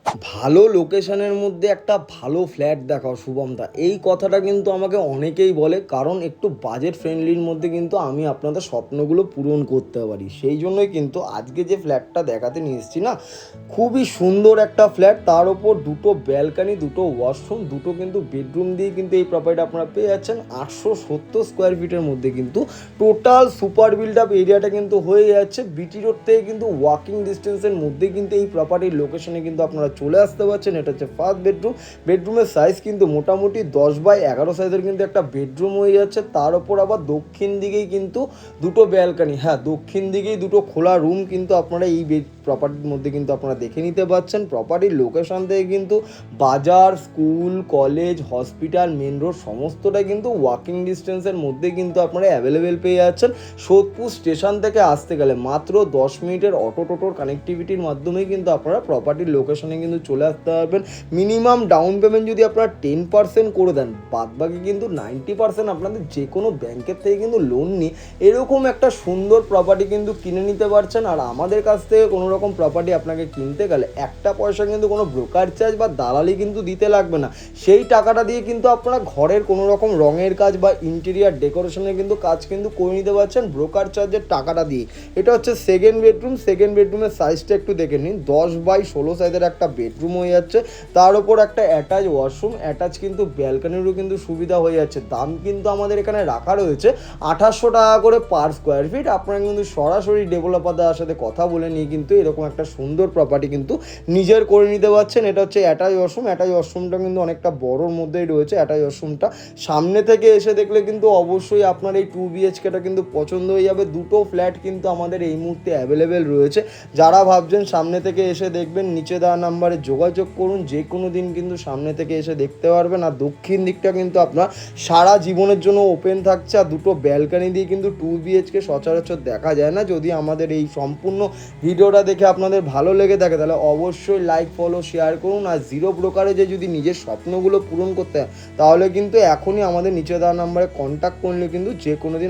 ভালো লোকেশনের মধ্যে একটা ভালো ফ্ল্যাট দেখাও শুভমদা, এই কথাটা কিন্তু আমাকে অনেকেই বলে, কারণ একটু বাজেট ফ্রেন্ডলির মধ্যে কিন্তু আমি আপনাদের স্বপ্নগুলো পূরণ করতে পারি। সেই জন্যই কিন্তু আজকে যে ফ্ল্যাটটা দেখাতে নিয়ে এসেছি না, খুবই সুন্দর একটা ফ্ল্যাট, তার ওপর দুটো ব্যালকানি, দুটো ওয়াশরুম, দুটো কিন্তু বেডরুম দিয়ে কিন্তু এই প্রপার্টি আপনারা পেয়ে যাচ্ছেন 870 স্কোয়ার ফিটের মধ্যে। কিন্তু টোটাল সুপার বিল্ড আপ এরিয়াটা কিন্তু হয়ে যাচ্ছে বিটি রোড থেকে, কিন্তু ওয়াকিং ডিস্টেন্সের মধ্যে কিন্তু এই প্রপার্টির লোকেশনে কিন্তু আপনারা চলে আসতে পারছেন। এটা হচ্ছে ফার্স্ট বেডরুম। বেডরুমের সাইজ কিন্তু মোটামুটি 10x11 সাইজের কিন্তু একটা বেডরুম হয়ে যাচ্ছে। তার ওপর আবার দক্ষিণ দিকেই কিন্তু দুটো ব্যালকানি, হ্যাঁ দক্ষিণ দিকেই দুটো খোলা রুম কিন্তু আপনারা এই প্রপার্টির মধ্যে কিন্তু আপনারা দেখে নিতে পাচ্ছেন। প্রপার্টির লোকেশন থেকে কিন্তু বাজার, school, college, hospital, main road সমস্তটাই কিন্তু ওয়াকিং ডিস্টেন্সের মধ্যে কিন্তু আপনারা অ্যাভেলেবেল পেয়ে যাচ্ছেন। সোদপুর স্টেশন থেকে আসতে গেলে মাত্র 10 মিনিটের অটো টোটোর কানেক্টিভিটির মাধ্যমে কিন্তু আপনারা প্রপার্টির লোকেশনে কিন্তু চলে আসতে পারবেন। মিনিমাম ডাউন পেমেন্ট যদি আপনারা 10% করে দেন, বাদবাকি কিন্তু 90% আপনাদের যে কোনো ব্যাংকের থেকে কিন্তু লোন নিয়ে এরকম একটা সুন্দর প্রপার্টি কিন্তু কিনে নিতে পারছেন। আর আমাদের কাছ থেকে কোনো রকম প্রপার্টি আপনাকে কিনতে গেলে একটা পয়সা কিন্তু কোনো ব্রোকার চার্জ বা দালালি কিন্তু দিতে লাগবে না। সেই টাকাটা দিয়ে কিন্তু আপনারা ঘরের কোনো রকম রঙের কাজ বা ইন্টেরিয়ার ডেকোরেশনের কিন্তু কাজ কিন্তু করে নিতে পারছেন ব্রোকার চার্জের টাকাটা দিয়ে। এটা হচ্ছে সেকেন্ড বেডরুম। সেকেন্ড বেডরুমের সাইজটা একটু দেখে নিন, 10x16 সাইজের একটা বেডরুম হয়ে যাচ্ছে। তার উপর একটা অ্যাটাচ ওয়াশরুম, অ্যাটাচ কিন্তু ব্যালকানিরও কিন্তু সুবিধা হয়ে যাচ্ছে। দাম কিন্তু আমাদের এখানে রাখা রয়েছে 2800 টাকা করে পার স্কোয়ার ফিট। আপনারা কিন্তু সরাসরি ডেভেলপারদের সাথে কথা বলে নিয়ে কিন্তু এরকম একটা সুন্দর প্রপার্টি কিন্তু নিজের করে নিতে পারছেন। এটা হচ্ছে অ্যাটাচ ওয়াশরুম। অ্যাটাচ ওয়াশরুমটা কিন্তু অনেকটা বড়োর মধ্যেই রয়েছে। অ্যাটাচ ওয়াশরুমটা সামনে থেকে এসে দেখলে কিন্তু অবশ্যই আপনার এই 2BHKটা কিন্তু পছন্দ হয়ে যাবে। দুটো ফ্ল্যাট কিন্তু আমাদের এই মুহূর্তে অ্যাভেলেবেল রয়েছে। যারা ভাবছেন সামনে থেকে এসে দেখবেন, নিচে দেওয়া নাম্বারে যোগাযোগ করুন, যে কোনো দিন কিন্তু সামনে থেকে এসে দেখতে পারবেন। আর দক্ষিণ দিকটা কিন্তু আপনার সারা জীবনের জন্য ওপেন থাকছে। আর দুটো ব্যালকানি দিয়ে কিন্তু 2BHK সচরাচর দেখা যায় না। যদি আমাদের এই সম্পূর্ণ ভিডিওটা দেখে আপনাদের ভালো লেগে থাকে তাহলে অবশ্যই লাইক, ফলো, শেয়ার করুন। আর জিরো ব্রোকারে যে যদি নিজের স্বপ্নগুলো পূরণ করতে হয় তাহলে কিন্তু এখনই আমাদের নিচে দেওয়া নাম্বারে কন্ট্যাক্ট করলে কিন্তু যে কোনো দিন